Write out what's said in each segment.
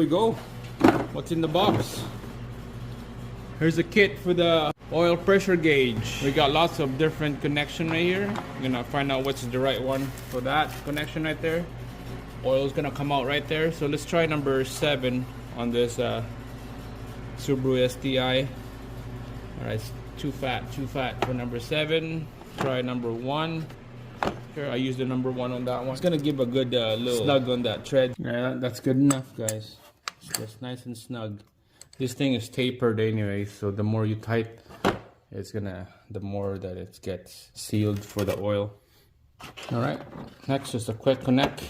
we go. What's in the box? Here's a kit for the oil pressure gauge. We got lots of different connection right here. I'm gonna find out what's the right one for that connection right there. Oil is gonna come out right there. So let's try number 7 on this Subaru STI. All right, too fat for number 7. Try number 1. Here, I use the number 1 on that one. It's gonna give a good little snug on that tread. Yeah, that's good enough, guys. It's just nice and snug. This thing is tapered anyway, so the more you tight, the more that it gets sealed for the oil. All right, next just a quick connect.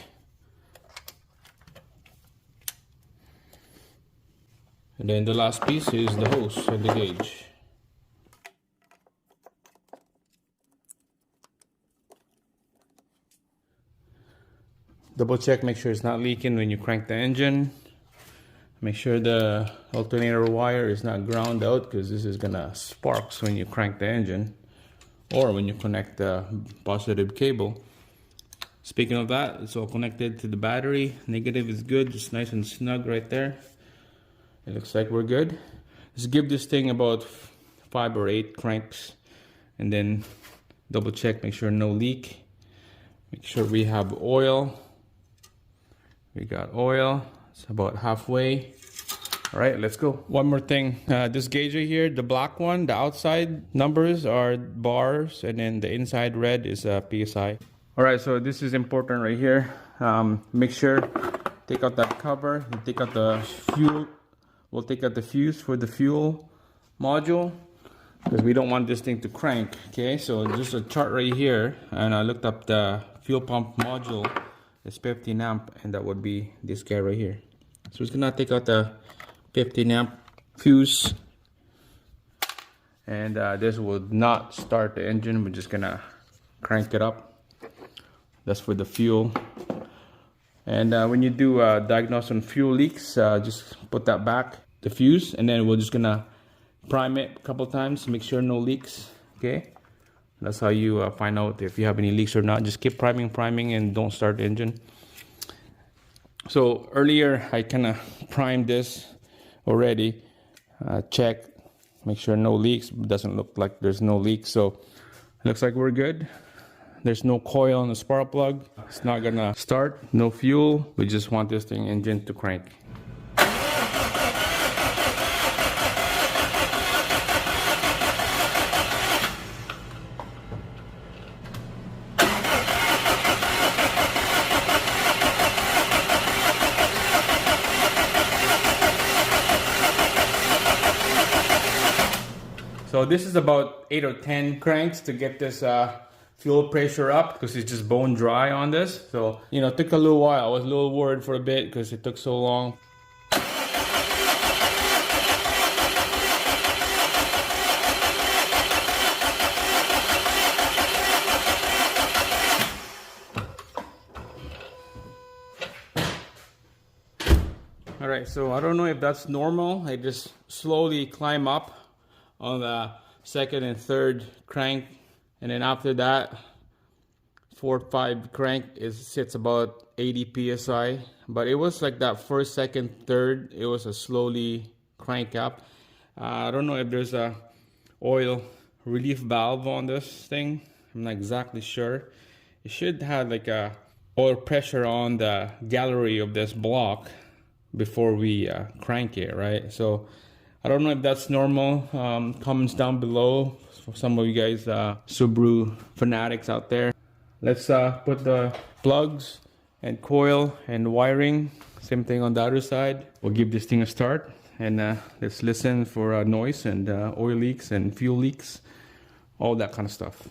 And then the last piece is the hose and the gauge. Double check, make sure it's not leaking when you crank the engine. Make sure the alternator wire is not ground out, because this is gonna sparks when you crank the engine or when you connect the positive cable. Speaking of that, it's all connected to the battery. Negative is good, just nice and snug right there. It looks like we're good. Just give this thing about 5 or 8 cranks and then double check, make sure no leak. Make sure we have oil. We got oil. It's about halfway. All right, let's go. One more thing. This gauge right here, the black one, the outside numbers are bars, and then the inside red is PSI. All right, so this is important right here. Make sure, take out that cover, and take out the fuel. We'll take out the fuse for the fuel module, because we don't want this thing to crank. Okay, so just a chart right here, and I looked up the fuel pump module. It's 15 amp, and that would be this guy right here. So it's gonna take out the 15 amp fuse, and this will not start the engine. We're just gonna crank it up. That's for the fuel. And when you do diagnose on fuel leaks, just put that back, the fuse, and then we're just gonna prime it a couple times, make sure no leaks. Okay. That's how you find out if you have any leaks or not. Just keep priming, and don't start the engine. So earlier I kind of primed this already. Check, make sure no leaks. It doesn't look like there's no leaks, so it looks like we're good. There's no coil on the spark plug. It's not gonna start. No fuel. We just want this thing engine to crank. So this is about 8 or 10 cranks to get this fuel pressure up, because it's just bone dry on this. So, you know, it took a little while. I was a little worried for a bit because it took so long. All right, so I don't know if that's normal. I just slowly climb up on the 2nd and 3rd crank, and then after that 4th, 5th crank sits about 80 psi. But it was like that 1st, 2nd, 3rd, it was a slowly crank up. I don't know if there's a oil relief valve on this thing. I'm not exactly sure. It should have like a oil pressure on the gallery of this block before we crank it, right? So I don't know if that's normal. Comments down below for some of you guys Subaru fanatics out there. Let's put the plugs and coil and wiring. Same thing on the other side. We'll give this thing a start, and let's listen for noise and oil leaks and fuel leaks, all that kind of stuff.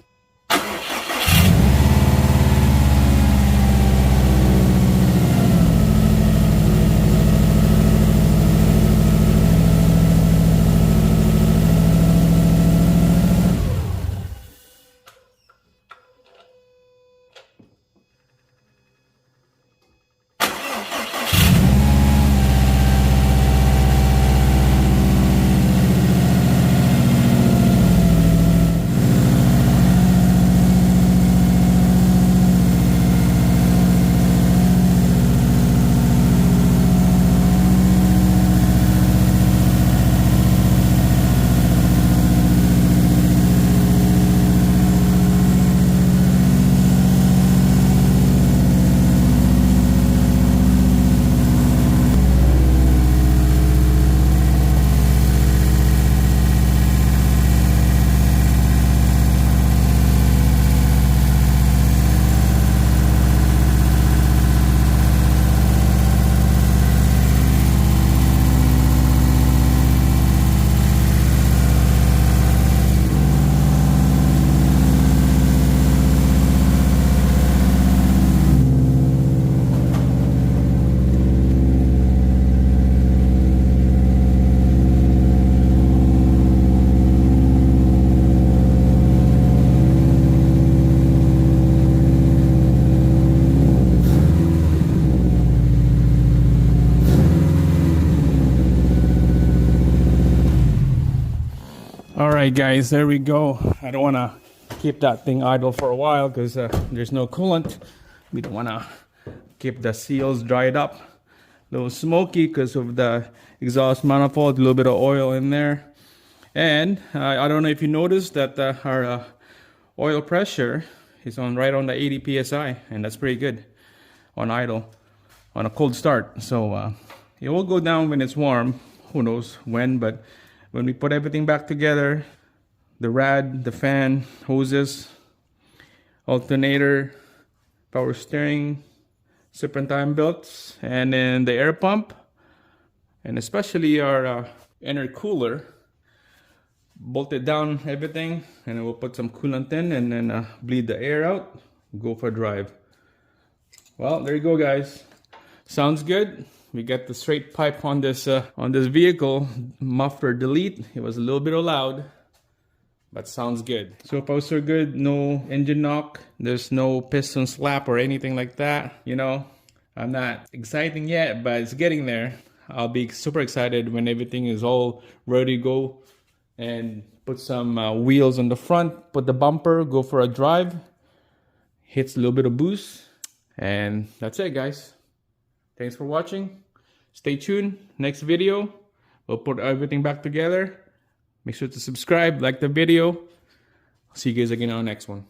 right, guys, there we go. I don't want to keep that thing idle for a while because there's no coolant. We don't want to keep the seals dried up. A little smoky because of the exhaust manifold, a little bit of oil in there. And I don't know if you noticed that our oil pressure is right on the 80 psi, and that's pretty good on idle, on a cold start. So it will go down when it's warm. Who knows when, but when we put everything back together, the rad, the fan, hoses, alternator, power steering, serpentine belts, and then the air pump, and especially our intercooler, bolted down everything, and then we'll put some coolant in and then bleed the air out, go for a drive. Well, there you go, guys. Sounds good. We got the straight pipe on this vehicle. Muffler delete. It was a little bit loud, but sounds good. So far so good. No engine knock. There's no piston slap or anything like that. You know, I'm not exciting yet, but it's getting there. I'll be super excited when everything is all ready to go, and put some wheels on the front, put the bumper, go for a drive, hits a little bit of boost, and that's it, guys. Thanks for watching. Stay tuned. Next video, we'll put everything back together. Make sure to subscribe, like the video. See you guys again on the next one.